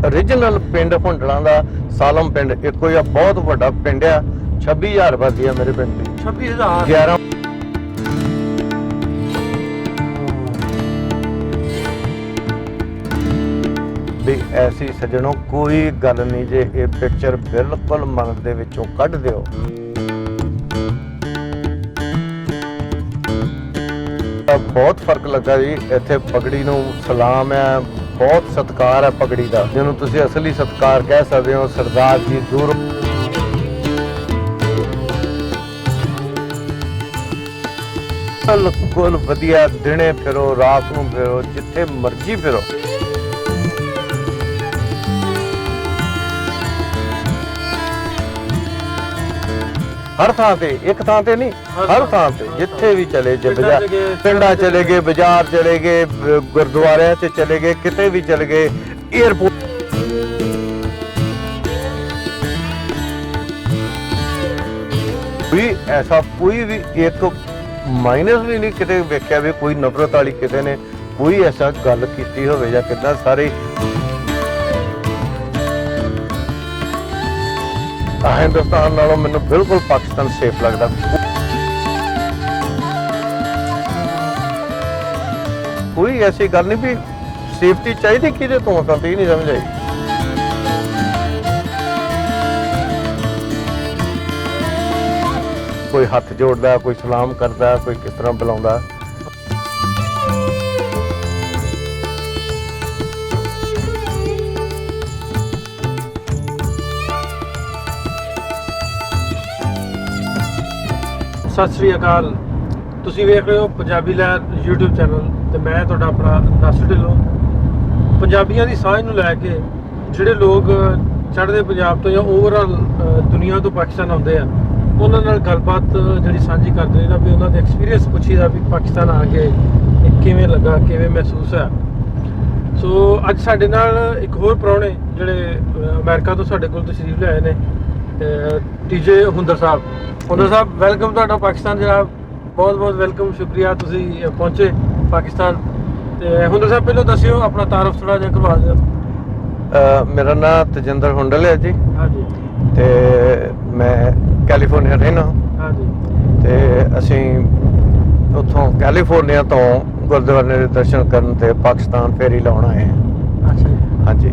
Original पिंड हुंडला दा सालम पिंड इको ही बहुत वड्डा पिंड आ 26,000 आबादी है मेरे पिंड दी 26,000 11 भी ऐसी सजनों कोई गल नहीं जे ये पिक्चर बिल्कुल मन दे विचों कढ दिओ बहुत फर्क लगा जी इत्थे पगड़ी नूं सलाम है बहुत सत्कार है पगड़ी दा जिन्हों तुसी असली सत्कार कह सकते हो सरदार जी दूर बिल्कुल वधिया दिने फिरो रात नूं फिरो जिथे मर्जी फिरो हर थां ते एक थां ते नहीं हर थां ते जिथे भी चले जे बाजार पिंडा चले गए बाजार चले गए गुरुद्वारे च चले गए किते भी चले गए एयरपोर्ट भी ऐसा कोई भी एक माइनस भी नहीं किते वेख्या भी कोई नफरत वाली किते ने कोई ऐसा गल कीती होवे जां किदां सारे हिंदुस्तान नालों मैनू बिल्कुल पाकिस्तान सेफ लगता कोई ऐसी गल नहीं भी सेफ्टी चाहिए कि तो ही नहीं समझ आई कोई हथ जोड़ता कोई सलाम करता कोई किस तरह बुलाता सत श्री अकाल ਤੁਸੀਂ ਵੇਖ ਰਹੇ ਹੋ ਪੰਜਾਬੀ ਲਹਿਰ YouTube ਚੈਨਲ ਤੇ ਮੈਂ ਤੁਹਾਡਾ ਆਪਣਾ ਨਾਸਰ ਢਿੱਲੋਂ ਪੰਜਾਬੀਆਂ ਦੀ ਸਾਂਝ ਨੂੰ ਲੈ ਕੇ ਜਿਹੜੇ ਲੋਕ ਚੜ੍ਹਦੇ ਪੰਜਾਬ ਤੋਂ ਜਾਂ ਓਵਰਆਲ ਦੁਨੀਆ ਤੋਂ ਪਾਕਿਸਤਾਨ ਆਉਂਦੇ ਆ ਉਹਨਾਂ ਨਾਲ ਗੱਲਬਾਤ ਜਿਹੜੀ ਸਾਂਝੀ ਕਰਦੇ ਨੇ ਵੀ ਉਹਨਾਂ ਦੇ ਐਕਸਪੀਰੀਅੰਸ ਪੁੱਛੀਦਾ ਵੀ ਪਾਕਿਸਤਾਨ ਆ ਕੇ ਕਿਵੇਂ ਲੱਗਾ ਕਿਵੇਂ ਮਹਿਸੂਸ ਹੋਇਆ ਸੋ ਅੱਜ ਸਾਡੇ ਨਾਲ ਇੱਕ ਹੋਰ ਪ੍ਰਾਹੁਣੇ ਜਿਹੜੇ ਅਮਰੀਕਾ ਤੋਂ ਸਾਡੇ ਕੋਲ ਤਸ਼ਰੀਫ ਲਿਆਏ ਨੇ TJ ਹੁੰਦਰ ਸਾਹਿਬ ਹੁੰਦਰ ਸਾਹਿਬ ਵੈਲਕਮ ਤੁਹਾਡਾ ਪਾਕਿਸਤਾਨ ਜਨਾਬ ਬਹੁਤ ਬਹੁਤ ਵੈਲਕਮ ਸ਼ੁਕਰੀਆ ਤੁਸੀਂ ਪਹੁੰਚੇ ਪਾਕਿਸਤਾਨ ਤੇ ਹੁੰਦਰ ਸਾਹਿਬ ਪਹਿਲਾਂ ਦੱਸਿਓ ਆਪਣਾ ਤਾਰਫ ਥੋੜਾ ਜਿਹਾ ਕਰਵਾ ਦਿਓ ਮੇਰਾ ਨਾਮ ਤਜਿੰਦਰ ਹੁੰਡਲ ਹੈ ਜੀ ਹਾਂਜੀ ਤੇ ਮੈਂ ਕੈਲੀਫੋਰਨੀਆ ਰਹਿਣਾ ਹਾਂਜੀ ਤੇ ਅਸੀਂ ਉੱਥੋਂ ਕੈਲੀਫੋਰਨੀਆ ਤੋਂ ਗੁਰਦੁਆਰੇ ਦੇ ਦਰਸ਼ਨ ਕਰਨ ਤੇ ਪਾਕਿਸਤਾਨ ਫੇਰੀ ਲਾਉਣ ਆਏ ਹਾਂ ਅੱਛਾ ਜੀ ਹਾਂਜੀ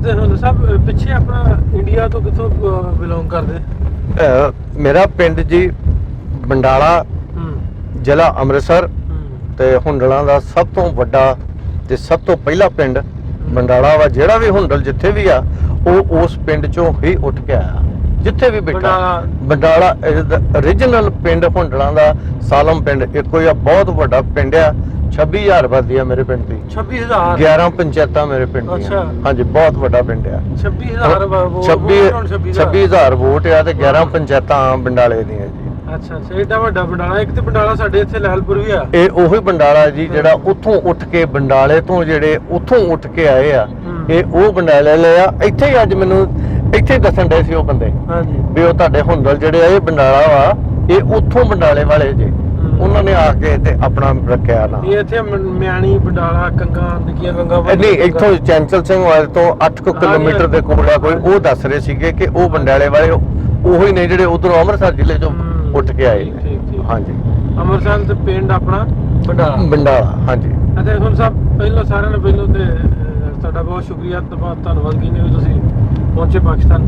ਤੇ ਹੁੰਦਰ ਸਾਹਿਬ ਪਿੱਛੇ ਆਪਣਾ ਇੰਡੀਆ ਤੋਂ ਕਿੱਥੋਂ ਬਿਲੋਂਗ ਕਰਦੇ ਮੇਰਾ ਪਿੰਡ ਜੀ ਬੰਡਾਲਾ ਜ਼ਿਲ੍ਹਾ ਅੰਮ੍ਰਿਤਸਰ ਤੇ ਹੁੰਡਲਾਂ ਦਾ ਸਭ ਤੋਂ ਵੱਡਾ ਤੇ ਸਭ ਤੋਂ ਪਹਿਲਾ ਪਿੰਡ ਬੰਡਾਲਾ ਵਾ ਜਿਹੜਾ ਵੀ ਹੁੰਡਲ ਜਿੱਥੇ ਵੀ ਆ ਉਹ ਉਸ ਪਿੰਡ ਚੋਂ ਹੀ ਉੱਠ ਕੇ ਆਇਆ ਜਿੱਥੇ ਵੀ ਬੈਠਾ ਬੰਡਾਲਾ ओरिजिनल ਪਿੰਡ ਹੁੰਡਲਾਂ ਦਾ ਸਾਲਮ ਪਿੰਡ ਇੱਕੋ ਹੀ ਆ ਬਹੁਤ ਵੱਡਾ ਪਿੰਡ ਆ 26,000 ਆਬਾਦੀ ਆ ਮੇਰੇ ਪਿੰਡ ਦੀ 26,000 11 ਪੰਚਾਇਤਾਂ ਮੇਰੇ ਪਿੰਡ ਦੀਆਂ ਹਾਂਜੀ ਬਹੁਤ ਵੱਡਾ ਪਿੰਡ ਆ 26,000 ਵੋਟ ਆ ਤੇ 11 ਪੰਚਾਇਤਾਂ ਬੰਡਾਲੇ ਦੀਆਂ ਜੀ ਅੱਛਾ ਅੱਛਾ ਏਡਾ ਵੱਡਾ ਬੰਡਾਲਾ ਇੱਕ ਤੇ ਬੰਡਾਲਾ ਸਾਡੇ ਇੱਥੇ ਲਹਿਲਪੁਰ ਵੀ ਆ ਇਹ ਉਹੀ ਬੰਡਾਲਾ ਜੀ ਜਿਹੜਾ ਉੱਥੋਂ ਉੱਠ ਕੇ ਬੰਡਾਲੇ ਤੋਂ ਜਿਹੜੇ ਉੱਥੋਂ ਉੱਠ ਕੇ ਆਏ ਆ ਇਹ ਉਹ ਬੰਡਾਲੇ ਲਏ ਆ ਇੱਥੇ ਹੀ ਅੱਜ ਮੈਨੂੰ ਇੱਥੇ ਦੱਸਣ ਦੇ ਸੀ ਉਹ ਬੰਦੇ ਹਾਂਜੀ ਵੀ ਉਹ ਤੁਹਾਡੇ ਹੁੰਡਲ ਜਿਹੜੇ ਆ ਇਹ ਬੰਡਾਲਾ ਵਾ ਇਹ ਉੱਥੋਂ ਬੰਡਾਲੇ ਵਾਲੇ ਜੇ ਉਹਨਾਂ ਨੇ ਆ ਕੇ ਤੇ ਆਪਣਾ ਰੱਖਿਆ ਨਾ ਇਹ ਇੱਥੇ ਮਿਆਣੀ ਬੰਡਾਲਾ ਕੰਗਾ ਨਿੱਕੀਆਂ ਕੰਗਾ ਨਹੀਂ ਇੱਥੋਂ ਚੈਂਚਲ ਸਿੰਘ ਵਾਲੇ ਤੋਂ 8 ਕਿਲੋਮੀਟਰ ਦੇ ਕੋਲ ਆ ਕੋਈ ਉਹ ਦੱਸ ਰਹੇ ਸੀਗੇ ਕਿ ਉਹ ਬੰਡਾਲੇ ਵਾਲੇ ਉਹੀ ਨੇ ਜਿਹੜੇ ਉਧਰੋਂ ਅੰਮ੍ਰਿਤਸਰ ਜ਼ਿਲ੍ਹੇ ਚੋਂ ਉੱਠ ਕੇ ਆਏ ਨੇ ਹਾਂਜੀ ਅੰਮ੍ਰਿਤਸਰ ਤੇ ਪਿੰਡ ਆਪਣਾ ਬੰਡਾਲਾ ਹਾਂਜੀ ਅੱਛਾ ਹੁਣ ਸਾਹਿਬ ਪਹਿਲਾਂ ਸਾਰਿਆਂ ਨੂੰ ਪਹਿਲਾਂ ਤੇ ਤੁਹਾਡਾ ਬਹੁਤ ਸ਼ੁਕਰੀਆ ਧੰਨਵਾਦ ਕਿ ਤੁਸੀਂ ਪਹੁੰਚੇ ਪਾਕਿਸਤਾਨ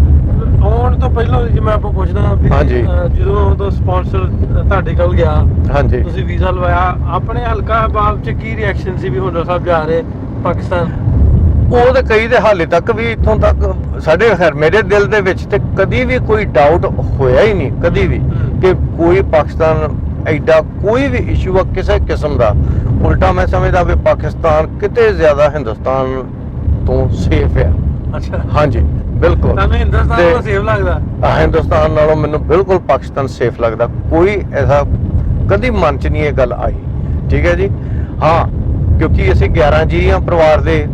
ਆਉਣ ਤੋਂ ਪਹਿਲਾਂ ਜਿਵੇਂ ਆਪਾਂ ਪੁੱਛਦਾ ਵੀ ਜਦੋਂ ਤੋਂ ਸਪਾਂਸਰ ਤੁਹਾਡੇ ਕੋਲ ਗਿਆ ਹਾਂਜੀ ਤੁਸੀਂ ਵੀਜ਼ਾ ਲਵਾਇਆ ਆਪਣੇ ਹਲਕਾ ਬਾਬ ਚ ਕੀ ਰਿਐਕਸ਼ਨ ਸੀ ਵੀ ਹੁੰਡਰ ਸਾਹਿਬ ਜਾ ਰਹੇ ਪਾਕਿਸਤਾਨ ਉਹ ਤਾਂ ਕਈ ਦੇ ਹਾਲੇ ਤੱਕ ਵੀ ਇੱਥੋਂ ਤੱਕ ਸਾਡੇ ਖੈਰ ਮੇਰੇ ਦਿਲ ਦੇ ਵਿੱਚ ਤੇ ਕਦੀ ਵੀ ਕੋਈ ਡਾਊਟ ਹੋਇਆ ਹੀ ਨਹੀਂ ਕਦੀ ਵੀ ਕਿ ਕੋਈ ਪਾਕਿਸਤਾਨ ਐਡਾ ਕੋਈ ਵੀ ਇਸ਼ੂ ਆ ਕਿਸੇ ਕਿਸਮ ਦਾ ਉਲਟਾ ਮੈਂ ਸਮਝਦਾ ਵੀ ਪਾਕਿਸਤਾਨ ਕਿਤੇ ਜ਼ਿਆਦਾ ਹਿੰਦੁਸਤਾਨ ਤੋਂ ਸੇਫ ਹੈ ਅੱਛਾ ਹਾਂਜੀ ਬਿਲਕੁਲ ਤੁਹਾਨੂੰ ਹਿੰਦੁਸਤਾਨ ਨਾਲੋਂ ਸੇਫ ਲੱਗਦਾ ਹਿੰਦੁਸਤਾਨ ਨਾਲੋਂ ਮੈਨੂੰ ਬਿਲਕੁਲ ਪਾਕਿਸਤਾਨ ਸੇਫ ਲੱਗਦਾ ਕੋਈ ਐਸਾ ਕਦੀ ਮਨ ਚ ਨਹੀਂ ਇਹ ਗੱਲ ਆਈ ਠੀਕ ਹੈ ਜੀ ਹਾਂ ਕਿਉਂਕਿ ਅਸੀਂ 11 ਜੀ ਆ ਪਰਿਵਾਰ ਦੇ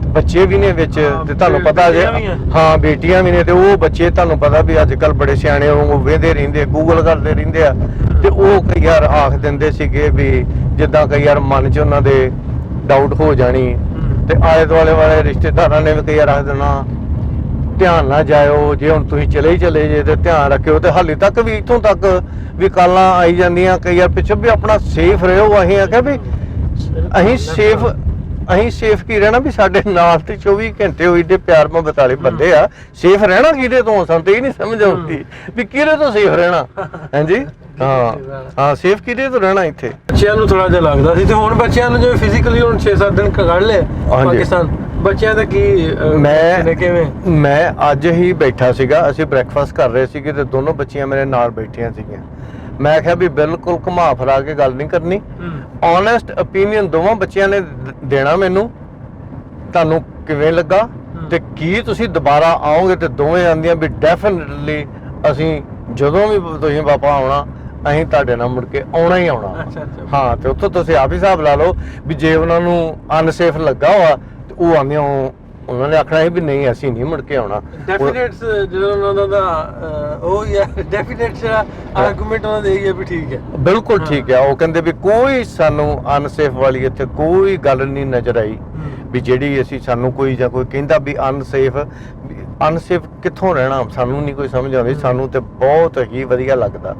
ਬੱਚੇ ਵੀ ਨੇ ਵਿੱਚ ਤੇ ਤੁਹਾਨੂੰ ਪਤਾ ਜੇ ਹਾਂ ਬੇਟੀਆਂ ਵੀ ਨੇ ਤੇ ਉਹ ਬੱਚੇ ਤੁਹਾਨੂੰ ਪਤਾ ਵੀ ਅੱਜ ਕੱਲ ਬੜੇ ਸਿਆਣੇ ਉਹ ਵੇਖਦੇ ਰਹਿੰਦੇ ਗੂਗਲ ਕਰਦੇ ਰਹਿੰਦੇ ਆ ਤੇ ਉਹ ਕਈ ਵਾਰ ਆਖ ਦਿੰਦੇ ਸੀਗੇ ਵੀ ਜਿੱਦਾਂ ਕਈ ਵਾਰ ਮਨ 'ਚ ਉਹਨਾਂ ਦੇ ਡਾਊਟ ਹੋ ਜਾਣੀ ਤੇ ਆਲੇ ਦੁਆਲੇ ਵਾਲੇ ਰਿਸ਼ਤੇਦਾਰਾਂ ਨੇ ਵੀ ਕਈ ਵਾਰ ਆਖ ਦੇਣਾ ਧਿਆਨ ਨਾਲ ਜਾਇਓ, ਜੇ ਹੁਣ ਤੁਸੀਂ ਚਲੇ ਹੀ ਚਲੇ ਜੇ ਤੇ ਧਿਆਨ ਰੱਖਿਓ। ਤੇ ਹਾਲੇ ਤੱਕ ਵੀ ਇੱਥੋਂ ਤੱਕ ਵੀ ਕਾਲਾਂ ਆਈ ਜਾਂਦੀਆਂ ਕਈ ਵਾਰ ਪਿੱਛੇ ਵੀ ਆਪਣਾ ਸੇਫ ਰਹੋ। ਅਸੀਂ ਆਖਿਆ ਵੀ ਅਸੀਂ ਸੇਫ ਕੀ ਰਹਿਣਾ ਵੀ ਸਾਡੇ ਨਾਲ ਤੇ 24 ਘੰਟੇ ਹੋਈ ਦੇ ਪਿਆਰ ਮੁਹੱਬਤ ਵਾਲੇ ਬੰਦੇ ਆ। ਸੇਫ ਰਹਿਣਾ ਕਿਹਦੇ ਤੋਂ? ਸਾਨੂੰ ਤੇ ਇਹ ਨਹੀਂ ਸਮਝ ਆਉਂਦੀ ਵੀ ਕਿਹਦੇ ਤੋਂ ਸੇਫ ਰਹਿਣਾ। ਹਾਂਜੀ ਹਾਂ ਸੇਫ ਕਿਹਦੇ ਤੋਂ ਰਹਿਣਾ ਇੱਥੇ? ਬੱਚਿਆਂ ਨੂੰ ਥੋੜਾ ਜਿਹਾ ਲੱਗਦਾ ਸੀ, ਤੇ ਹੁਣ ਬੱਚਿਆਂ ਨੂੰ ਜਿਵੇਂ ਫਿਜ਼ੀਕਲੀ ਹੁਣ 6-7 ਦਿਨ ਕੱਢ ਲਏ ਪਾਕਿਸਤਾਨ, ਬੱਚਿਆਂ ਦਾ ਕੀ ਮੈਂ ਅੱਜ ਹੀ ਬੈਠਾ ਸੀਗਾ, ਅਸੀਂ ਬ੍ਰੇਕਫਾਸਟ ਕਰ ਰਹੇ ਸੀਗੇ ਤੇ ਦੋਨੋਂ ਬੱਚੀਆਂ ਮੇਰੇ ਨਾਲ ਬੈਠੀਆਂ ਸੀਗੀਆਂ। ਮੈਂ ਕਿਹਾ ਵੀ ਬਿਲਕੁਲ ਘੁਮਾ ਫਿਰਾ ਕੇ ਗੱਲ ਨਹੀਂ ਕਰਨੀ, ਓਨੈਸਟ ਓਪੀਨੀਅਨ ਦੋਵਾਂ ਬੱਚਿਆਂ ਨੇ ਦੇਣਾ ਮੈਨੂੰ, ਤੁਹਾਨੂੰ ਕਿਵੇਂ ਲੱਗਾ ਤੇ ਕੀ ਤੁਸੀਂ ਦੁਬਾਰਾ ਆਓਗੇ? ਤੇ ਦੋਵੇਂ ਆਂਦੀਆਂ ਵੀ ਡੈਫੀਨਿਟਲੀ ਅਸੀਂ ਜਦੋਂ ਵੀ ਤੁਸੀਂ ਵਾਪਸ ਆਉਣਾ ਅਸੀਂ ਤੁਹਾਡੇ ਨਾਲ ਮੁੜ ਕੇ ਆਉਣਾ ਹੀ ਆਉਣਾ। ਹਾਂ ਤੇ ਉੱਥੋਂ ਤੁਸੀਂ ਆਪ ਹੀ ਹਿਸਾਬ ਲਾ ਲਓ ਵੀ ਜੇ ਉਹਨਾਂ ਨੂੰ ਅਨਸੇਫ ਲੱਗਾ ਹੋਆ ਤੇ ਉਹ ਆਂਦੀਆਂ ਉਹਨਾਂ ਨੇ ਆਖਣਾ ਸੀ ਵੀ ਨਹੀਂ ਅਸੀਂ ਨਹੀਂ ਮੁੜ ਕੇ ਆਉਣਾ। ਡੈਫੀਨਿਟਸ ਜਦੋਂ ਉਹਨਾਂ ਦਾ ਉਹ ਹੀ ਹੈ, ਡੈਫੀਨਿਟਸ ਆਰਗੂਮੈਂਟ ਉਹਨਾਂ ਦੇ ਹੀ ਵੀ ਠੀਕ ਹੈ, ਬਿਲਕੁਲ ਠੀਕ ਹੈ। ਉਹ ਕਹਿੰਦੇ ਵੀ ਕੋਈ ਸਾਨੂੰ ਅਨਸੇਫ ਵਾਲੀ ਇੱਥੇ ਕੋਈ ਗੱਲ ਨਹੀਂ ਨਜ਼ਰ ਆਈ ਵੀ ਜਿਹੜੀ ਅਸੀਂ ਸਾਨੂੰ ਕੋਈ ਜਾਂ ਕੋਈ ਕਹਿੰਦਾ ਵੀ ਅਨਸੇਫ ਕਿੱਥੋਂ ਰਹਿਣਾ ਸਾਨੂੰ ਨਹੀਂ ਕੋਈ ਸਮਝ ਆਉਂਦੀ। ਸਾਨੂੰ ਤੇ ਬਹੁਤ ਹੀ ਵਧੀਆ ਲੱਗਦਾ।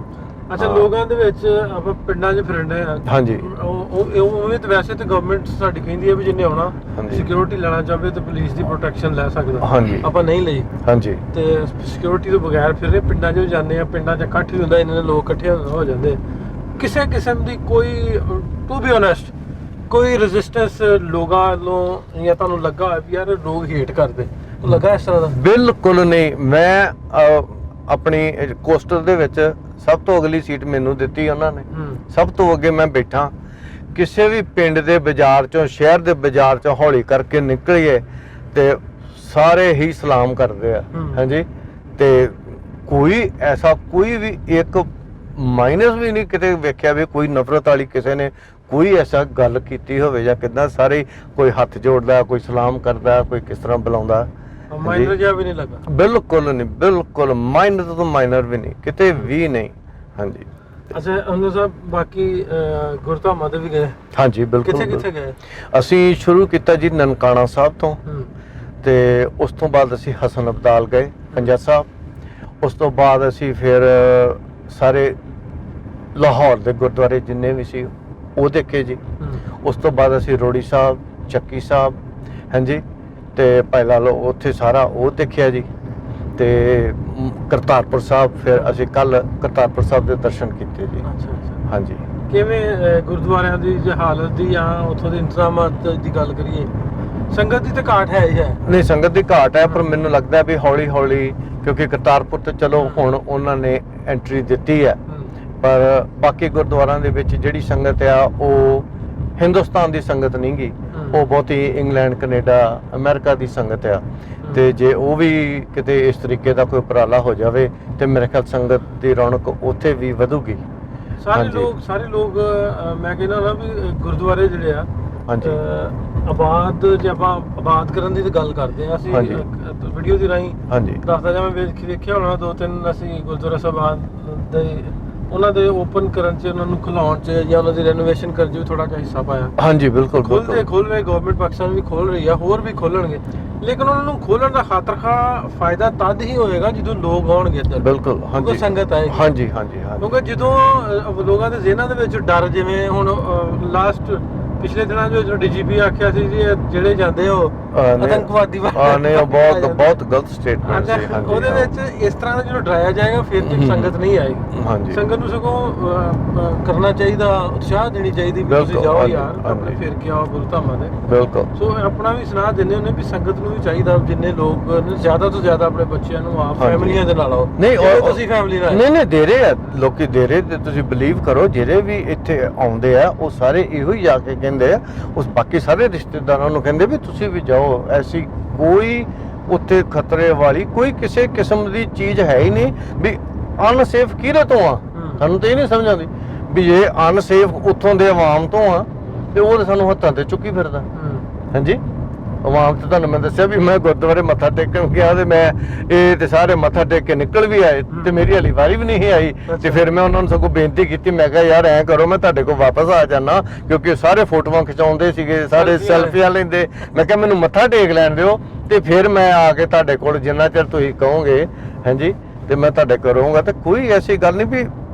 ਅੱਛਾ ਲੋਕਾਂ ਦੇ ਵਿੱਚ ਆਪਾਂ ਪਿੰਡਾਂ 'ਚ ਫਿਰਦੇ ਆ। ਹਾਂਜੀ ਉਵੇਂ ਤਾਂ ਵੈਸੇ ਤਾਂ ਗਵਰਨਮੈਂਟ ਸਾਡੀ ਕਹਿੰਦੀ ਹੈ ਵੀ ਜਿੰਨੇ ਆਉਣਾ ਸਿਕਿਉਰਿਟੀ ਲੈਣਾ ਚਾਹਵੇ ਤਾਂ ਪੁਲਿਸ ਦੀ ਪ੍ਰੋਟੈਕਸ਼ਨ ਲੈ ਸਕਦਾ। ਹਾਂਜੀ ਆਪਾਂ ਨਹੀਂ ਲਈ। ਹਾਂਜੀ ਤੇ ਸਿਕਿਉਰਿਟੀ ਤੋਂ ਬਗੈਰ ਫਿਰ ਰਹੇ ਪਿੰਡਾਂ 'ਚ ਜਾਂਦੇ ਆ, ਪਿੰਡਾਂ 'ਚ ਇਕੱਠ ਹੁੰਦਾ, ਇਹਨਾਂ ਲੋਕ ਇਕੱਠੇ ਹੋ ਜਾਂਦੇ, ਕਿਸੇ ਕਿਸਮ ਦੀ ਕੋਈ ਟੂ ਬੀ ਓਨੈਸਟ ਕੋਈ ਰੈਜ਼ਿਸਟੈਂਸ ਲੋਕਾਂ ਵੱਲੋਂ ਜਾਂ ਤੁਹਾਨੂੰ ਲੱਗਾ ਵੀ ਯਾਰ ਲੋਕ ਹੇਟ ਕਰਦੇ ਲੱਗਾ ਇਸ ਤਰ੍ਹਾਂ ਦਾ? ਬਿਲਕੁਲ ਨਹੀਂ। ਮੈਂ ਆਪਣੀ ਕੋਸਟਰ ਦੇ ਵਿੱਚ ਸਭ ਤੋਂ ਅਗਲੀ ਸੀਟ ਮੈਨੂੰ ਦਿੱਤੀ ਉਹਨਾਂ ਨੇ, ਸਭ ਤੋਂ ਅੱਗੇ ਮੈਂ ਬੈਠਾ। ਕਿਸੇ ਵੀ ਪਿੰਡ ਦੇ ਬਾਜ਼ਾਰ ਚੋਂ ਸ਼ਹਿਰ ਦੇ ਬਾਜ਼ਾਰ ਚੋਂ ਹੌਲੀ ਕਰਕੇ ਨਿਕਲੀਏ ਤੇ ਸਾਰੇ ਹੀ ਸਲਾਮ ਕਰਦੇ ਆ। ਹਾਂਜੀ ਤੇ ਕੋਈ ਐਸਾ ਕੋਈ ਵੀ ਇੱਕ ਮਾਈਨਸ ਵੀ ਨਹੀਂ ਕਿਤੇ ਵੇਖਿਆ ਵੀ ਕੋਈ ਨਫ਼ਰਤ ਵਾਲੀ ਕਿਸੇ ਨੇ ਕੋਈ ਐਸਾ ਗੱਲ ਕੀਤੀ ਹੋਵੇ ਜਾਂ ਕਿੱਦਾਂ, ਸਾਰੇ ਕੋਈ ਹੱਥ ਜੋੜਦਾ, ਕੋਈ ਸਲਾਮ ਕਰਦਾ, ਕੋਈ ਕਿਸ ਤਰ੍ਹਾਂ ਬੁਲਾਉਂਦਾ। ਮਾਈਨਰ ਜਿਹਾ ਵੀ ਨਹੀਂ ਲੱਗਾ? ਬਿਲਕੁਲ ਨਹੀਂ, ਬਿਲਕੁਲ ਮਾਈਨਰ ਤੋਂ ਮਾਈਨਰ ਵੀ ਨਹੀਂ, ਕਿਤੇ ਵੀ ਨਹੀਂ। ਹਾਂਜੀ ਅੱਛਾ ਅਨੂ ਸਾਹਿਬ ਬਾਕੀ ਗੁਰਧਾਮਾਂ ਦੇ ਵੀ ਗਏ? ਹਾਂਜੀ ਬਿਲਕੁਲ। ਕਿੱਥੇ ਗਏ? ਅਸੀਂ ਸ਼ੁਰੂ ਕੀਤਾ ਜੀ ਨਨਕਾਣਾ ਸਾਹਿਬ ਤੋਂ ਤੇ ਉਸ ਤੋਂ ਬਾਅਦ ਅਸੀਂ ਹਸਨ ਅਬਦਾਲ ਗਏ ਪੰਜਾ ਸਾਹਿਬ। ਉਸ ਤੋਂ ਬਾਅਦ ਅਸੀਂ ਫਿਰ ਸਾਰੇ ਲਾਹੌਰ ਦੇ ਗੁਰਦੁਆਰੇ ਜਿੰਨੇ ਵੀ ਸੀ ਉਹ ਦੇਖੇ ਜੀ। ਉਸ ਤੋਂ ਬਾਅਦ ਅਸੀਂ ਰੋੜੀ ਸਾਹਿਬ, ਚੱਕੀ ਸਾਹਿਬ, ਹਾਂਜੀ ਤੇ ਪਹਿਲਾਂ ਉੱਥੇ ਸਾਰਾ ਉਹ ਦੇਖਿਆ ਜੀ। ਤੇ ਕਰਤਾਰਪੁਰ ਸਾਹਿਬ ਫਿਰ ਅਸੀਂ ਕੱਲ ਕਰਤਾਰਪੁਰ ਸਾਹਿਬ ਦੇ ਦਰਸ਼ਨ ਕੀਤੇ ਜੀ। ਹਾਂਜੀ ਕਿਵੇਂ ਗੁਰਦੁਆਰਿਆਂ ਦੀ ਜੇ ਹਾਲਤ ਦੀ ਜਾਂ ਉੱਥੋਂ ਦੇ ਇੰਤਜ਼ਾਮਾਤ ਦੀ ਗੱਲ ਕਰੀਏ, ਸੰਗਤ ਦੀ ਤਾਂ ਘਾਟ ਹੈ ਹੀ ਹੈ? ਨਹੀਂ ਸੰਗਤ ਦੀ ਘਾਟ ਹੈ, ਪਰ ਮੈਨੂੰ ਲੱਗਦਾ ਵੀ ਹੌਲੀ ਹੌਲੀ ਕਿਉਂਕਿ ਕਰਤਾਰਪੁਰ ਤੇ ਚਲੋ ਹੁਣ ਉਹਨਾਂ ਨੇ ਐਂਟਰੀ ਦਿੱਤੀ ਹੈ, ਪਰ ਬਾਕੀ ਗੁਰਦੁਆਰਿਆਂ ਦੇ ਵਿੱਚ ਜਿਹੜੀ ਸੰਗਤ ਆ ਉਹ ਹਿੰਦੁਸਤਾਨ ਦੀ ਸੰਗਤ ਨਹੀਂ ਗੀ, ਉਹ ਬਹੁਤੀ ਇੰਗਲੈਂਡ, ਕੈਨੇਡਾ, ਅਮਰੀਕਾ ਦੀ ਸੰਗਤ ਆ। ਤੇ ਜੇ ਉਹ ਵੀ ਕਿਤੇ ਇਸ ਤਰੀਕੇ ਦਾ ਕੋਈ ਉਪਰਾਲਾ ਹੋ ਜਾਵੇ ਤੇ ਮੇਰੇ ਖਿਆਲ ਸੰਗਤ ਦੀ ਰੌਣਕ ਉੱਥੇ ਵੀ ਵਧੂਗੀ। ਸਾਰੇ ਲੋਕ ਮੈਂ ਕਹਿੰਦਾ ਨਾ ਵੀ ਗੁਰਦੁਆਰੇ ਜਿਹੜੇ ਆ ਆਬਾਦ ਜੇ ਆਪਾਂ ਆਬਾਦ ਕਰਨ ਦੀ ਤਾਂ ਗੱਲ ਕਰਦੇ ਆ ਅਸੀਂ ਵੀਡੀਓ ਦੀ ਰਾਹੀਂ ਦੱਸਦਾ ਜਾਂ ਮੈਂ ਵੇਖਿਆ ਹੋਣਾ 2-3 ਅਸੀਂ ਗੁਰਦੁਆਰਾ ਸਾਹਿਬਾਨ ਦੇ ਉਹਨਾਂ ਦੇ ਓਪਨ ਕਰਨ 'ਚ, ਉਹਨਾਂ ਨੂੰ ਖੁਲਾਉਣ 'ਚ ਜਾਂ ਉਹਨਾਂ ਦੀ ਰੈਨੋਵੇਸ਼ਨ ਕਰਨ 'ਚ ਵੀ ਥੋੜਾ ਜਿਹਾ ਹਿੱਸਾ ਪਾਇਆ। ਹਾਂਜੀ ਬਿਲਕੁਲ ਖੋਲ ਰਹੇ ਗਵਰਨਮੈਂਟ ਪਾਕਿਸਤਾਨ ਵੀ ਖੋਲ ਰਹੀ ਆ, ਹੋਰ ਵੀ ਖੋਲਣਗੇ, ਲੇਕਿਨ ਉਹਨਾਂ ਨੂੰ ਖੋਲਣ ਦਾ ਖਾਤਰਖਾ ਫਾਇਦਾ ਤਦ ਹੀ ਹੋਏਗਾ ਜਦੋਂ ਲੋਕ ਆਉਣਗੇ ਇੱਧਰ। ਬਿਲਕੁਲ ਹਾਂਜੀ ਸੰਗਤ ਆਏਗੀ। ਹਾਂਜੀ ਕਿਉਂਕਿ ਜਦੋਂ ਲੋਕਾਂ ਦੇ ਜ਼ਿਹਨਾਂ ਦੇ ਵਿੱਚ ਡਰ, ਜਿਵੇਂ ਹੁਣ ਲਾਸਟ ਪਿਛਲੇ ਦਿਨਾਂ ਜੋ ਡੀਜੀਪੀ ਆਖਿਆ ਸੀ ਜੀ ਜਿਹੜੇ ਜਾਂਦੇ ਉਹ ਆਤੰਕਵਾਦੀ ਨੇ, ਉਹ ਬਹੁਤ ਗਲਤ ਸਟੇਟਮੈਂਟ ਸੀ। ਹਾਂਜੀ ਉਹਦੇ ਵਿੱਚ ਇਸ ਤਰ੍ਹਾਂ ਦਾ ਜਦੋਂ ਡਰਾਇਆ ਜਾਏਗਾ ਫਿਰ ਤੇ ਸੰਗਤ ਨਹੀਂ ਆਏਗੀ। ਹਾਂਜੀ ਸੰਗਤ ਨੂੰ ਸਗੋਂ ਕਰਨਾ ਚਾਹੀਦਾ, ਉਤਸ਼ਾਹ ਦੇਣੀ ਚਾਹੀਦੀ ਵੀ ਤੁਸੀਂ ਜਾਓ ਯਾਰ ਆਪਣੇ ਫਿਰ ਕੇ ਆਓ ਗੁਰਧਾਮਾਂ ਦੇ। ਬਿਲਕੁਲ। ਸੋ ਆਪਣਾ ਵੀ ਸੁਨਾਹ ਦਿੰਦੇ ਹੁੰਦੇ ਵੀ ਸੰਗਤ ਨੂੰ ਵੀ ਚਾਹੀਦਾ ਜਿੰਨੇ ਲੋਕ ਜ਼ਿਆਦਾ ਤੋਂ ਜ਼ਿਆਦਾ ਆਪਣੇ ਬੱਚਿਆਂ ਨੂੰ ਆਪ ਫੈਮਲੀਆਂ ਦੇ ਨਾਲ ਆਓ। ਨਹੀਂ ਤੁਸੀਂ ਫੈਮਲੀ ਨਾਲ ਨਹੀਂ ਦੇ ਰਹੇ ਆ ਲੋਕੀ, ਦੇ ਰਹੇ ਤੇ ਤੁਸੀਂ ਬਿਲੀਵ ਕਰੋ ਜਿਹੜੇ ਵੀ ਇੱਥੇ ਆਉਂਦੇ ਆ ਉਹ ਸਾਰੇ ਇਹੋ ਹੀ ਜਾ ਕੇ ਕਹਿੰਦੇ ਆ, ਉਸ ਬਾਕੀ ਸਾਰੇ ਰਿਸ਼ਤੇਦਾਰਾਂ ਨੂੰ ਕਹਿੰਦੇ ਵੀ ਤੁਸੀਂ ਵੀ ਜਾਓ। ਐਸੀ ਕੋਈ ਉੱਥੇ ਖਤਰੇ ਵਾਲੀ ਕੋਈ ਕਿਸੇ ਕਿਸਮ ਦੀ ਚੀਜ਼ ਹੈ ਹੀ ਨਹੀਂ ਵੀ ਅਨਸੇਫ ਕਿਹਦੇ ਤੋਂ ਆ। ਸਾਨੂੰ ਤਾਂ ਇਹ ਨਹੀਂ ਸਮਝ ਆਉਂਦੀ ਵੀ ਜੇ ਅਨਸੇਫ ਉੱਥੋਂ ਦੇ ਆਵਾਮ ਤੋਂ ਆ ਤੇ ਉਹ ਸਾਨੂੰ ਹੱਥਾਂ ਤੇ ਚੁੱਕੀ ਫਿਰਦਾ। ਹਾਂਜੀ ਆਵਾਮ ਤੇ ਤੁਹਾਨੂੰ ਮੈਂ ਦੱਸਿਆ ਵੀ ਮੈਂ ਗੁਰਦੁਆਰੇ ਮੱਥਾ ਟੇਕਣ ਗਿਆ ਤੇ ਮੈਂ ਇਹ ਤੇ ਸਾਰੇ ਮੱਥਾ ਟੇਕ ਕੇ ਨਿਕਲ ਵੀ ਆਏ ਤੇ ਮੇਰੀ ਹਲੀ ਵਾਰੀ ਵੀ ਨਹੀਂ ਆਈ ਤੇ ਫਿਰ ਮੈਂ ਉਹਨਾਂ ਨੂੰ ਸਗੋਂ ਬੇਨਤੀ ਕੀਤੀ, ਮੈਂ ਕਿਹਾ ਯਾਰ ਐਂ ਕਰੋ ਮੈਂ ਤੁਹਾਡੇ ਕੋਲ ਵਾਪਸ ਆ ਜਾਣਾ, ਕਿਉਂਕਿ ਸਾਰੇ ਫੋਟੋਆਂ ਖਿਚਾਉਂਦੇ ਸੀਗੇ, ਸਾਰੇ ਸੈਲਫੀਆਂ ਲੈਂਦੇ। ਮੈਂ ਕਿਹਾ ਮੈਨੂੰ ਮੱਥਾ ਟੇਕ ਲੈਣ ਦਿਓ ਤੇ ਫਿਰ ਮੈਂ ਆ ਕੇ ਤੁਹਾਡੇ ਕੋਲ ਜਿੰਨਾ ਚਿਰ ਤੁਸੀਂ ਕਹੋਗੇ ਹਾਂਜੀ ਤੇ ਮੈਂ ਤੁਹਾਡੇ ਕਰੂੰਗਾ। ਤੇ ਕੋਈ ਐਸੀ ਗੱਲ ਨਹੀਂ ਵੀ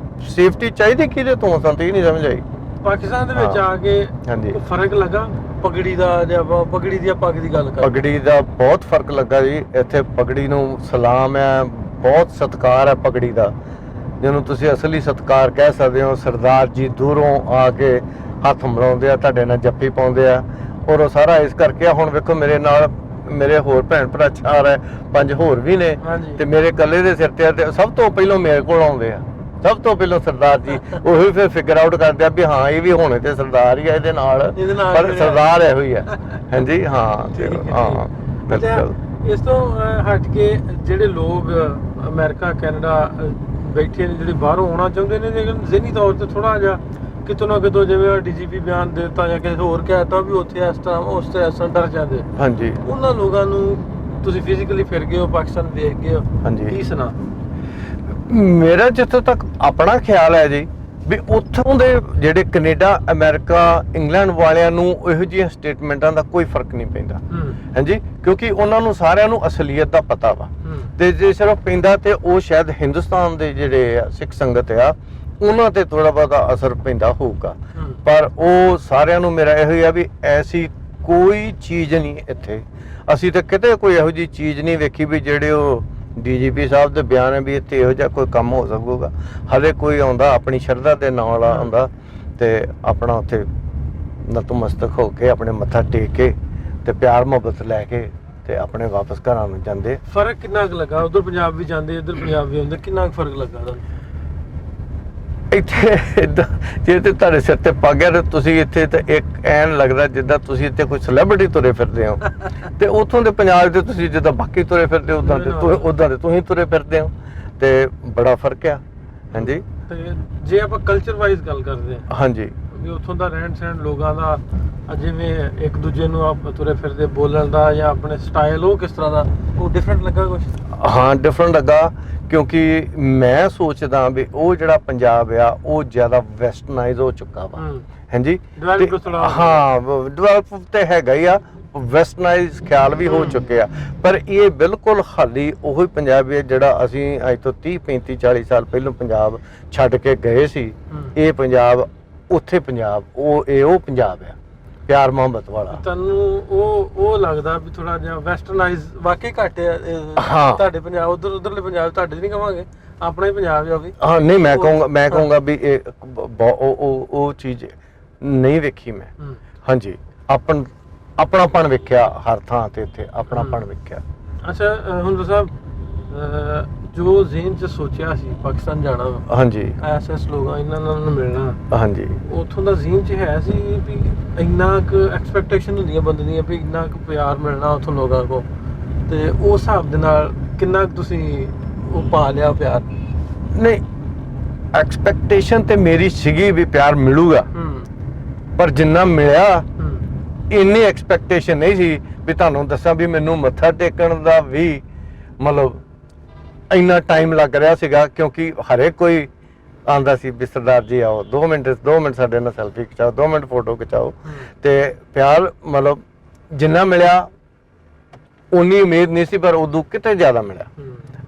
ਸੇਫਟੀ ਚਾਹੀਦੀ ਕਿਹਦੇ ਤੋਂ, ਸਾਨੂੰ ਤਾਂ ਇਹ ਨਹੀਂ ਸਮਝ ਆਈ। ਪਾਕਿਸਤਾਨ ਦੇ ਵਿੱਚ ਆ ਕੇ ਹਾਂਜੀ ਕੋਈ ਫਰਕ ਲੱਗਾ ਪਗੜੀ ਦਾ, ਜਾਂ ਪਗੜੀ ਦੀ ਪੱਗ ਦੀ ਗੱਲ ਕਰ? ਪਗੜੀ ਦਾ ਬਹੁਤ ਫਰਕ ਲੱਗਾ ਜੀ। ਇੱਥੇ ਪਗੜੀ ਨੂੰ ਸਲਾਮ ਹੈ, ਬਹੁਤ ਸਤਿਕਾਰ ਹੈ ਪਗੜੀ ਦਾ, ਜਿਹਨੂੰ ਤੁਸੀਂ ਅਸਲੀ ਸਤਿਕਾਰ ਕਹਿ ਸਕਦੇ ਹੋ। ਸਰਦਾਰ ਜੀ ਦੂਰੋਂ ਆ ਕੇ ਹੱਥ ਮਿਲਾਉਂਦੇ ਆ, ਤੁਹਾਡੇ ਨਾਲ ਜੱਫੀ ਪਾਉਂਦੇ ਆ, ਔਰ ਉਹ ਸਾਰਾ ਇਸ ਕਰਕੇ। ਹੁਣ ਵੇਖੋ ਮੇਰੇ ਨਾਲ ਮੇਰੇ ਹੋਰ ਭੈਣ ਭਰਾ 4 ਹੈ, 5 ਹੋਰ ਵੀ ਨੇ ਤੇ ਮੇਰੇ ਇਕੱਲੇ ਦੇ ਸਿਰ ਤੇ ਸਭ ਤੋਂ ਪਹਿਲਾਂ ਮੇਰੇ ਕੋਲ ਆਉਂਦੇ ਆ, ਸਭ ਤੋਂ ਪਹਿਲਾਂ ਸਰਦਾਰ ਜੀ। ਉਹੀ ਫਿਰ ਫਿਗਰ ਆਊਟ ਕਰਦੇ ਆ ਵੀ ਹਾਂ ਇਹ ਵੀ ਹੋਣੇ ਤੇ ਸਰਦਾਰ ਹੀ ਆ ਇਹਦੇ ਨਾਲ, ਪਰ ਸਰਦਾਰ ਇਹੋ ਹੀ ਆ। ਹਾਂਜੀ ਹਾਂ ਹਾਂ ਬਿਲਕੁਲ। ਇਸ ਤੋਂ ਹਟ ਕੇ ਜਿਹੜੇ ਲੋਕ ਅਮਰੀਕਾ ਕੈਨੇਡਾ ਬੈਠੇ ਨੇ, ਜਿਹੜੇ ਬਾਹਰੋਂ ਆਉਣਾ ਚਾਹੁੰਦੇ ਨੇ, ਲੇਕਿਨ ਜ਼ਿਹਨੀ ਤੌਰ ਤੇ ਥੋੜਾ ਜਿਹਾ ਕਿਤੋਂ ਨਾ ਕਿਤੋਂ ਜਿਵੇਂ ਡੀਜੀਪੀ ਬਿਆਨ ਦੇ ਦਿੱਤਾ ਜਾਂ ਕਿਸੇ ਹੋਰ ਕਹਿਤਾ ਵੀ ਉੱਥੇ ਇਸ ਤਰ੍ਹਾਂ ਉਸ ਤੇ ਇਸ ਤਰ੍ਹਾਂ ਡਰ ਜਾਂਦੇ, ਹਾਂਜੀ ਉਹਨਾਂ ਲੋਕਾਂ ਨੂੰ ਤੁਸੀਂ ਫਿਜ਼ੀਕਲੀ ਫਿਰ ਗਏ ਹੋ, ਪਾਕਿਸਤਾਨ ਵੇਖ ਗਏ ਹੋ, ਕੀ ਸੁਣਾ? ਮੇਰਾ ਜਿੱਥੋਂ ਤੱਕ ਆਪਣਾ ਖਿਆਲ ਹੈ ਜੀ ਵੀ ਉੱਥੋਂ ਦੇ ਜਿਹੜੇ ਕੈਨੇਡਾ ਅਮਰੀਕਾ ਇੰਗਲੈਂਡ ਵਾਲਿਆਂ ਨੂੰ ਇਹੋ ਜਿਹੀਆਂ ਸਟੇਟਮੈਂਟਾਂ ਦਾ ਕੋਈ ਫਰਕ ਨਹੀਂ ਪੈਂਦਾ ਹਾਂਜੀ, ਕਿਉਂਕਿ ਉਹਨਾਂ ਨੂੰ ਸਾਰਿਆਂ ਨੂੰ ਅਸਲੀਅਤ ਦਾ ਪਤਾ ਵਾ। ਤੇ ਜੇ ਸਿਰਫ ਪੈਂਦਾ ਤੇ ਉਹ ਸ਼ਾਇਦ ਹਿੰਦੁਸਤਾਨ ਦੇ ਜਿਹੜੇ ਸਿੱਖ ਸੰਗਤ ਆ ਉਹਨਾਂ ਤੇ ਥੋੜਾ ਬਹੁਤਾ ਅਸਰ ਪੈਂਦਾ ਹੋਊਗਾ, ਪਰ ਉਹ ਸਾਰਿਆਂ ਨੂੰ ਮੇਰਾ ਇਹੋ ਹੀ ਆ ਵੀ ਐਸੀ ਕੋਈ ਚੀਜ਼ ਨਹੀਂ ਇੱਥੇ। ਅਸੀਂ ਤਾਂ ਕਿਤੇ ਕੋਈ ਇਹੋ ਜਿਹੀ ਚੀਜ਼ ਨਹੀਂ ਵੇਖੀ ਵੀ ਜਿਹੜੇ ਉਹ ਡੀਜੀਪੀ ਸਾਹਿਬ ਦੇ ਬਿਆਨ ਹੈ ਵੀ ਇੱਥੇ ਇਹੋ ਜਿਹਾ ਕੋਈ ਕੰਮ ਹੋ ਸਕੂਗਾ। ਹਲੇ ਕੋਈ ਆਉਂਦਾ ਆਪਣੀ ਸ਼ਰਧਾ ਦੇ ਨਾਲ ਆਉਂਦਾ ਤੇ ਆਪਣਾ ਉੱਥੇ ਨਤਮਸਤਕ ਹੋ ਕੇ ਆਪਣੇ ਮੱਥਾ ਟੇਕ ਕੇ ਤੇ ਪਿਆਰ ਮੁਹੱਬਤ ਲੈ ਕੇ ਤੇ ਆਪਣੇ ਵਾਪਸ ਘਰਾਂ ਨੂੰ ਜਾਂਦੇ। ਫਰਕ ਕਿੰਨਾ ਕੁ ਲੱਗਾ? ਉਧਰ ਪੰਜਾਬ ਵੀ ਜਾਂਦੇ, ਇੱਧਰ ਪੰਜਾਬ ਵੀ ਆਉਂਦੇ, ਕਿੰਨਾ ਕੁ ਫਰਕ ਲੱਗਾ ਤੁਹਾਨੂੰ? ਇੱਥੇ ਏਦਾਂ ਜੇ ਤੇ ਤੁਹਾਡੇ ਸਿਰ ਤੇ ਪੱਗ ਹੈ ਤੇ ਤੁਸੀਂ ਇੱਥੇ ਤੇ ਇੱਕ ਐਨ ਲੱਗਦਾ ਜਿੱਦਾਂ ਤੁਸੀਂ ਇੱਥੇ ਕੋਈ ਸੈਲੇਬ੍ਰਿਟੀ ਤੁਰੇ ਫਿਰਦੇ ਹੋ ਤੇ ਉੱਥੋਂ ਦੇ ਪੰਜਾਬ ਦੇ ਤੁਸੀਂ ਜਿੱਦਾਂ ਬਾਕੀ ਤੁਰੇ ਫਿਰਦੇ ਹੋ ਉਦਾਂ ਦੇ ਤੁਸੀਂ ਤੁਰੇ ਫਿਰਦੇ ਹੋ ਤੇ ਬੜਾ ਫਰਕ ਆ। ਹਾਂਜੀ ਤੇ ਜੇ ਆਪਾਂ ਕਲਚਰ ਵਾਈਜ਼ ਗੱਲ ਕਰਦੇ ਹਾਂ ਹਾਂਜੀ ਵੀ ਉੱਥੋਂ ਦਾ ਰਹਿਣ ਸਹਿਣ ਲੋਕਾਂ ਦਾ, ਜਿਵੇਂ ਇੱਕ ਦੂਜੇ ਨੂੰ ਆਪ ਤੁਰੇ ਫਿਰਦੇ ਬੋਲਣ ਦਾ ਜਾਂ ਆਪਣੇ ਸਟਾਈਲ, ਉਹ ਕਿਸ ਤਰ੍ਹਾਂ ਦਾ, ਉਹ ਡਿਫਰੈਂਟ ਲੱਗਾ ਕੁਝ? ਹਾਂ ਡਿਫਰੈਂਟ ਲੱਗਾ, ਕਿਉਂਕਿ ਮੈਂ ਸੋਚਦਾ ਵੀ ਉਹ ਜਿਹੜਾ ਪੰਜਾਬ ਆ ਉਹ ਜ਼ਿਆਦਾ ਵੈਸਟਰਨਾਈਜ਼ ਹੋ ਚੁੱਕਾ ਵਾ। ਹਾਂਜੀ ਹਾਂ ਡਿਵੈਲਪ ਤੇ ਹੈਗਾ ਹੀ ਆ, ਵੈਸਟਰਨਾਈਜ਼ ਖਿਆਲ ਵੀ ਹੋ ਚੁੱਕੇ ਆ, ਪਰ ਇਹ ਬਿਲਕੁਲ ਹਾਲੀ ਉਹੀ ਪੰਜਾਬ ਹੈ ਜਿਹੜਾ ਅਸੀਂ ਅੱਜ ਤੋਂ 30 35 40 ਸਾਲ ਪਹਿਲਾਂ ਪੰਜਾਬ ਛੱਡ ਕੇ ਗਏ ਸੀ। ਇਹ ਪੰਜਾਬ ਉੱਥੇ ਪੰਜਾਬ ਉਹ ਪੰਜਾਬ ਆ ਪਿਆਰ ਮੁਹੱਬਤ ਵਾਲਾ। ਤੁਹਾਨੂੰ ਉਹ ਲੱਗਦਾ ਵੀ ਥੋੜਾ ਜਿਹਾ ਵੈਸਟਰਨਾਈਜ਼ ਵਾਕਈ ਘੱਟ ਹੈ ਤੁਹਾਡੇ ਪੰਜਾਬ? ਉਧਰਲੇ ਪੰਜਾਬ ਤੁਹਾਡੇ ਨਹੀਂ ਕਹਾਂਗੇ, ਆਪਣਾ ਹੀ ਪੰਜਾਬ ਆ ਵੀ। ਹਾਂ ਨਹੀਂ ਮੈਂ ਕਹੂੰਗਾ ਵੀ ਇਹ ਉਹ ਚੀਜ਼ ਨਹੀਂ ਵੇਖੀ ਮੈਂ। ਹਾਂਜੀ ਆਪਣਾਪਣ ਵੇਖਿਆ ਹਰ ਥਾਂ ਤੇ, ਇੱਥੇ ਆਪਣਾਪਣ ਵੇਖਿਆ। ਅੱਛਾ ਹੁੰਦਰ ਸਾਹਿਬ, ਜੋ ਜ਼ਿਹਨ 'ਚ ਸੋਚਿਆ ਸੀ ਪਾਕਿਸਤਾਨ ਜਾਣਾ, ਹਾਂਜੀ ਐਸ ਲੋਕਾਂ ਇਹਨਾਂ ਨਾਲ ਮਿਲਣਾ, ਹਾਂਜੀ ਉੱਥੋਂ ਦਾ ਜ਼ਿਹਨ 'ਚ ਹੈ ਸੀ ਵੀ ਇੰਨਾ ਕੁ ਐਕਸਪੈਕਟੇਸ਼ਨ ਹੁੰਦੀਆਂ ਬੰਦੇ ਦੀਆਂ ਵੀ ਇੰਨਾ ਕੁ ਪਿਆਰ ਮਿਲਣਾ ਉੱਥੋਂ ਲੋਕਾਂ ਕੋਲ, ਤੇ ਉਸ ਹਿਸਾਬ ਦੇ ਨਾਲ ਕਿੰਨਾ ਕੁ ਤੁਸੀਂ ਉਹ ਪਾ ਲਿਆ ਪਿਆਰ? ਨਹੀਂ ਐਕਸਪੈਕਟੇਸ਼ਨ ਤੇ ਮੇਰੀ ਸੀਗੀ ਵੀ ਪਿਆਰ ਮਿਲੂਗਾ, ਪਰ ਜਿੰਨਾ ਮਿਲਿਆ ਇੰਨੀ ਐਕਸਪੈਕਟੇਸ਼ਨ ਨਹੀਂ ਸੀ। ਵੀ ਤੁਹਾਨੂੰ ਦੱਸਾਂ ਵੀ ਮੈਨੂੰ ਮੱਥਾ ਟੇਕਣ ਦਾ ਵੀ ਮਤਲਬ ਇੰਨਾ ਟਾਈਮ ਲੱਗ ਰਿਹਾ ਸੀਗਾ, ਕਿਉਂਕਿ ਹਰੇਕ ਕੋਈ ਆਂਦਾ ਸੀ ਵੀ ਸਰਦਾਰ ਜੀ ਆਓ 2 ਮਿੰਟ ਸਾਡੇ ਨਾਲ ਸੈਲਫੀ ਖਿਚਾਓ, 2 ਮਿੰਟ ਫੋਟੋ ਖਿਚਾਓ। ਤੇ ਪਿਆਰ ਮਤਲਬ ਜਿੰਨਾ ਮਿਲਿਆ ਉਨੀ ਉਮੀਦ ਨਹੀਂ ਸੀ, ਪਰ ਉਦੋਂ ਕਿਤੇ ਜ਼ਿਆਦਾ ਮਿਲਿਆ।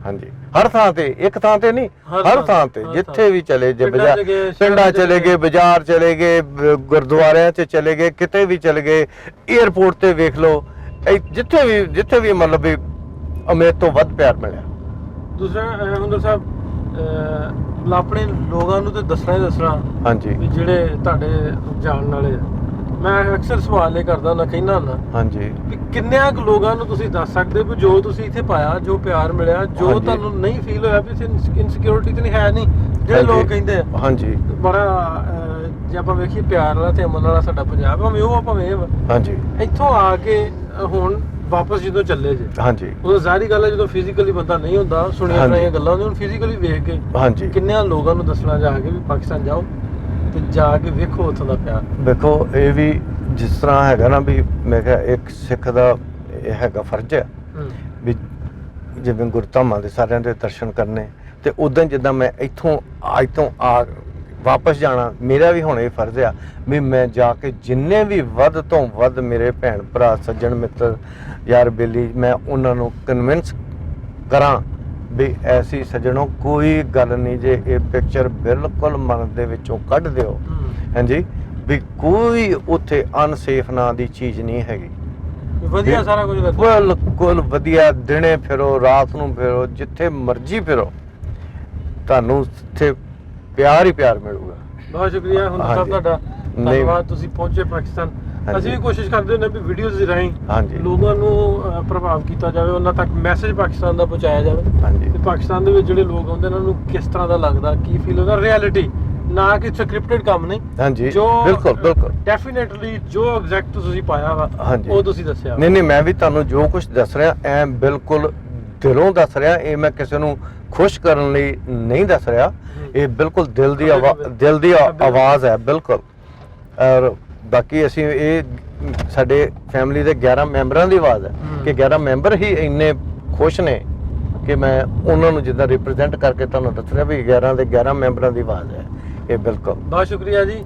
ਹਾਂਜੀ ਹਰ ਥਾਂ ਤੇ, ਇੱਕ ਥਾਂ ਤੇ ਨਹੀਂ, ਹਰ ਥਾਂ ਤੇ ਜਿੱਥੇ ਵੀ ਚਲੇ ਜੇ, ਪਿੰਡਾਂ ਚਲੇ ਗਏ, ਬਾਜ਼ਾਰ ਚਲੇ ਗਏ, ਗੁਰਦੁਆਰਿਆਂ 'ਚ ਚਲੇ ਗਏ, ਕਿਤੇ ਵੀ ਚਲੇ ਗਏ, ਏਅਰਪੋਰਟ ਤੇ ਵੇਖ ਲਓ, ਜਿੱਥੇ ਵੀ ਮਤਲਬ ਵੀ ਉਮੀਦ ਤੋਂ ਵੱਧ ਪਿਆਰ ਮਿਲਿਆ। ਦੂਸਰਾ ਹੁੰਦਰ ਸਾਹਿਬ, ਆਪਣੇ ਲੋਕਾਂ ਨੂੰ ਤੇ ਦੱਸਣਾ ਹਾਂਜੀ ਵੀ ਜਿਹੜੇ ਤੁਹਾਡੇ ਜਾਣਨ ਵਾਲੇ, ਮੈਂ ਅਕਸਰ ਸਵਾਲ ਇਹ ਕਰਦਾ ਹੁੰਦਾ, ਕਹਿਣਾ ਹੁੰਦਾ ਹਾਂਜੀ ਵੀ ਕਿੰਨਿਆਂ ਕੁ ਲੋਕਾਂ ਨੂੰ ਤੁਸੀਂ ਦੱਸ ਸਕਦੇ ਵੀ ਜੋ ਤੁਸੀਂ ਇੱਥੇ ਪਾਇਆ, ਜੋ ਪਿਆਰ ਮਿਲਿਆ, ਜੋ ਤੁਹਾਨੂੰ ਨਹੀਂ ਫੀਲ ਹੋਇਆ ਵੀ ਇਨਸਿਕਿਉਰਿਟੀ ਤੇ ਨਹੀਂ ਹੈ? ਨਹੀਂ ਜਿਹੜੇ ਲੋਕ ਕਹਿੰਦੇ ਆ ਹਾਂਜੀ ਬੜਾ ਜੇ ਆਪਾਂ ਵੇਖੀਏ ਪਿਆਰ ਵਾਲਾ ਤੇ ਅਮਨ ਵਾਲਾ ਸਾਡਾ ਪੰਜਾਬ, ਭਾਵੇਂ ਉਹ ਭਾਵੇਂ ਇਹ, ਹਾਂਜੀ ਇੱਥੋਂ ਆ ਕੇ ਹੁਣ ਵਾਪਸ ਜਦੋਂ ਚੱਲੇ ਜੇ, ਹਾਂਜੀ ਉਹ ਜ਼ਾਹਰੀ ਗੱਲ ਹੈ ਜਦੋਂ ਫਿਜ਼ੀਕਲੀ ਬੰਦਾ ਨਹੀਂ ਹੁੰਦਾ, ਸੁਣੀਆਂ ਸੁਣਾਈਆਂ ਗੱਲਾਂ ਹੁੰਦੀਆਂ, ਹੁਣ ਫਿਜ਼ੀਕਲੀ ਵੇਖ ਕੇ ਹਾਂਜੀ ਕਿੰਨਿਆਂ ਲੋਕਾਂ ਨੂੰ ਦੱਸਣਾ ਜਾ ਕੇ ਵੀ ਪਾਕਿਸਤਾਨ ਜਾਓ ਤੇ ਜਾ ਕੇ ਵੇਖੋ ਉੱਥੋਂ ਦਾ ਪਿਆਰ। ਵੇਖੋ ਇਹ ਵੀ ਜਿਸ ਤਰ੍ਹਾਂ ਹੈਗਾ ਨਾ ਵੀ ਮੈਂ ਕਿਹਾ ਇੱਕ ਸਿੱਖ ਦਾ ਇਹ ਹੈਗਾ ਫਰਜ਼ ਹੈ ਹੂੰ ਵੀ ਜਿਵੇਂ ਗੁਰਧਾਮਾਂ ਦੇ ਸਾਰਿਆਂ ਦੇ ਦਰਸ਼ਨ ਕਰਨੇ ਤੇ ਉਦੋਂ ਜਿੱਦਾਂ ਮੈਂ ਇੱਥੋਂ ਅੱਜ ਤੋਂ ਆ ਵਾਪਸ ਜਾਣਾ ਮੇਰਾ ਵੀ ਹੁਣ ਇਹ ਫਰਜ਼ ਆ ਵੀ ਮੈਂ ਜਾ ਕੇ ਜਿੰਨੇ ਵੀ ਵੱਧ ਤੋਂ ਵੱਧ ਮੇਰੇ ਭੈਣ ਭਰਾ ਸੱਜਣ ਮਿੱਤਰ ਯਾਰ ਬੇਲੀ ਮੈਂ ਉਹਨਾਂ ਨੂੰ ਕਨਵਿੰਸ ਕਰਾਂ ਵੀ ਐਸੀ ਸੱਜਣੋ ਕੋਈ ਗੱਲ ਨਹੀਂ ਜੇ ਇਹ ਪਿਕਚਰ ਬਿਲਕੁਲ ਮਨ ਦੇ ਵਿੱਚੋਂ ਕੱਢ ਦਿਓ ਹਾਂਜੀ ਵੀ ਕੋਈ ਉੱਥੇ ਅਨਸੇਫ ਨਾਂ ਦੀ ਚੀਜ਼ ਨਹੀਂ ਹੈਗੀ ਵਧੀਆ ਸਾਰਾ ਕੁਝ ਬਿਲਕੁਲ ਵਧੀਆ ਦਿਨੇ ਫਿਰੋ ਰਾਤ ਨੂੰ ਫਿਰੋ ਜਿੱਥੇ ਮਰਜ਼ੀ ਫਿਰੋ ਤੁਹਾਨੂੰ ਉੱਥੇ ਪਿਆਰ ਹੀ ਪਿਆਰ ਮਿਲੂਗਾ ਬਹੁਤ ਸ਼ੁਕਰੀਆ ਹੁਣ ਸਾਹਿਬ ਤੁਹਾਡਾ ਧੰਨਵਾਦ ਤੁਸੀਂ ਪਹੁੰਚੇ ਪਾਕਿਸਤਾਨ ਅਸੀਂ ਵੀ ਕੋਸ਼ਿਸ਼ ਕਰਦੇ ਹੁੰਦੇ ਵੀ ਵੀਡੀਓਜ਼ ਦੇ ਰਾਹੀਂ ਲੋਕਾਂ ਨੂੰ ਪ੍ਰਭਾਵ ਕੀਤਾ ਜਾਵੇ ਉਹਨਾਂ ਤੱਕ ਮੈਸੇਜ ਪਾਕਿਸਤਾਨ ਦਾ ਪਹੁੰਚਾਇਆ ਜਾਵੇ ਤੇ ਪਾਕਿਸਤਾਨ ਦੇ ਵਿੱਚ ਜਿਹੜੇ ਲੋਕ ਆਉਂਦੇ ਉਹਨਾਂ ਨੂੰ ਕਿਸ ਤਰ੍ਹਾਂ ਦਾ ਲੱਗਦਾ ਕੀ ਫੀਲ ਹੁੰਦਾ ਰਿਐਲਿਟੀ ਨਾ ਕਿ ਸਕ੍ਰਿਪਟਡ ਕੰਮ ਨਹੀਂ ਹਾਂਜੀ ਜੋ ਬਿਲਕੁਲ ਡੈਫੀਨਿਟਲੀ ਜੋ ਐਗਜ਼ੈਕਟ ਤੁਸੀਂ ਪਾਇਆ ਵਾ ਉਹ ਤੁਸੀਂ ਦੱਸਿਆ ਨਹੀਂ ਮੈਂ ਵੀ ਤੁਹਾਨੂੰ ਜੋ ਕੁਝ ਦੱਸ ਰਿਹਾ ਐ ਬਿਲਕੁਲ ਦਿਲੋਂ ਦੱਸ ਰਿਹਾ ਇਹ ਮੈਂ ਕਿਸੇ ਨੂੰ ਖੁਸ਼ ਕਰਨ ਲਈ ਨਹੀਂ ਦੱਸ ਰਿਹਾ ਇਹ ਬਿਲਕੁਲ ਦਿਲ ਦੀ ਆਵਾਜ਼ ਹੈ ਬਿਲਕੁਲ ਔਰ ਬਾਕੀ ਅਸੀਂ ਇਹ ਸਾਡੇ ਫੈਮਿਲੀ ਦੇ 11 ਮੈਂਬਰਾਂ ਦੀ ਆਵਾਜ਼ ਹੈ ਕਿ 11 ਮੈਂਬਰ ਹੀ ਇੰਨੇ ਖੁਸ਼ ਨੇ ਕਿ ਮੈਂ ਉਹਨਾਂ ਨੂੰ ਜਿੱਦਾਂ ਰਿਪਰੈਜ਼ੈਂਟ ਕਰਕੇ ਤੁਹਾਨੂੰ ਦੱਸ ਰਿਹਾ ਵੀ 11 ਦੇ 11 ਮੈਂਬਰਾਂ ਦੀ ਆਵਾਜ਼ ਹੈ ਇਹ ਬਿਲਕੁਲ ਬਹੁਤ ਸ਼ੁਕਰੀਆ ਜੀ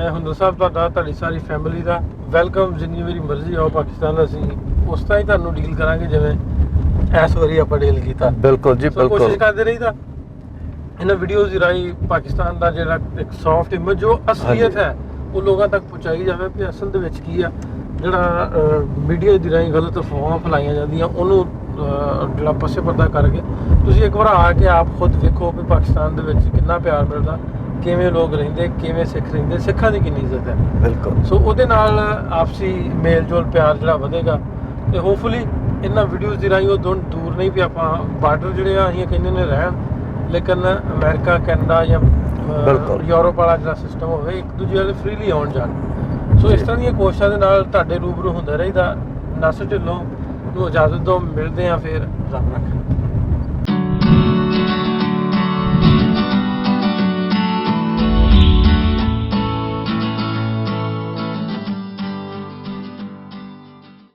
ਹੁੰਦਰ ਸਾਹਿਬ ਤੁਹਾਡੀ ਸਾਰੀ ਫੈਮਿਲੀ ਦਾ ਵੈਲਕਮ ਜਿੰਨੀ ਮੇਰੀ ਮਰਜ਼ੀ ਆਓ ਪਾਕਿਸਤਾਨ ਅਸੀਂ ਉਸ ਤਰ੍ਹਾਂ ਹੀ ਤੁਹਾਨੂੰ ਡੀਲ ਕਰਾਂਗੇ ਜਿਵੇਂ ਇਸ ਵਾਰੀ ਆਪਾਂ ਡੀਲ ਕੀਤਾ ਬਿਲਕੁਲ ਜੀ ਬਿਲਕੁਲ ਕੋਸ਼ਿਸ਼ ਕਰਦੇ ਰਹੀਦਾ ਇਹਨਾਂ ਵੀਡੀਓਜ਼ ਦੀ ਰਾਹੀਂ ਪਾਕਿਸਤਾਨ ਦਾ ਜਿਹੜਾ ਇੱਕ ਸੌਫਟ ਇਮੇਜ ਜੋ ਅਸਲੀਅਤ ਹੈ ਉਹ ਲੋਕਾਂ ਤੱਕ ਪਹੁੰਚਾਈ ਜਾਵੇ ਵੀ ਅਸਲ ਦੇ ਵਿੱਚ ਕੀ ਆ ਜਿਹੜਾ ਮੀਡੀਆ ਦੀ ਰਾਹੀਂ ਗਲਤ ਅਫਵਾਹਾਂ ਫੈਲਾਈਆਂ ਜਾਂਦੀਆਂ ਉਹਨੂੰ ਜਿਹੜਾ ਪਾਸੇ ਪਰਦਾ ਕਰਕੇ ਤੁਸੀਂ ਇੱਕ ਵਾਰ ਆ ਕੇ ਆਪ ਖੁਦ ਵੇਖੋ ਵੀ ਪਾਕਿਸਤਾਨ ਦੇ ਵਿੱਚ ਕਿੰਨਾ ਪਿਆਰ ਮਿਲਦਾ ਕਿਵੇਂ ਲੋਕ ਰਹਿੰਦੇ ਕਿਵੇਂ ਸਿੱਖ ਰਹਿੰਦੇ ਸਿੱਖਾਂ ਦੀ ਕਿੰਨੀ ਇੱਜ਼ਤ ਹੈ ਬਿਲਕੁਲ ਸੋ ਉਹਦੇ ਨਾਲ ਆਪਸੀ ਮੇਲ ਜੋਲ ਪਿਆਰ ਜਿਹੜਾ ਵਧੇਗਾ ਤੇ ਹੋਪਫੁਲੀ ਇਹਨਾਂ ਵੀਡੀਓਜ਼ ਦੀ ਰਾਹੀਂ ਉਹ ਦੂਰ ਨਹੀਂ ਵੀ ਆਪਾਂ ਬਾਰਡਰ ਜਿਹੜੇ ਆ ਅਸੀਂ ਕਹਿੰਦੇ ਨੇ ਰਹਿਣ ਲੇਕਿਨ ਅਮਰੀਕਾ ਕੈਨੇਡਾ ਜਾਂ ਯੂਰਪ ਵਾਲਾ ਜਿਹੜਾ ਸਿਸਟਮ ਹੋਵੇ ਇੱਕ ਦੂਜੇ ਵਾਲੇ ਫ੍ਰੀਲੀ ਆਉਣ ਜਾਣ ਸੋ ਇਸ ਤਰ੍ਹਾਂ ਦੀਆਂ ਕੋਸ਼ਿਸ਼ਾਂ ਦੇ ਨਾਲ ਤੁਹਾਡੇ ਰੂਬਰੂ ਹੁੰਦਾ ਰਹੀਦਾ ਨਾਸਰ ਢਿੱਲੋਂ ਨੂੰ ਇਜਾਜ਼ਤ ਦਿਓ ਮਿਲਦੇ ਆ ਫਿਰ ਰੱਬ ਰੱਖੇ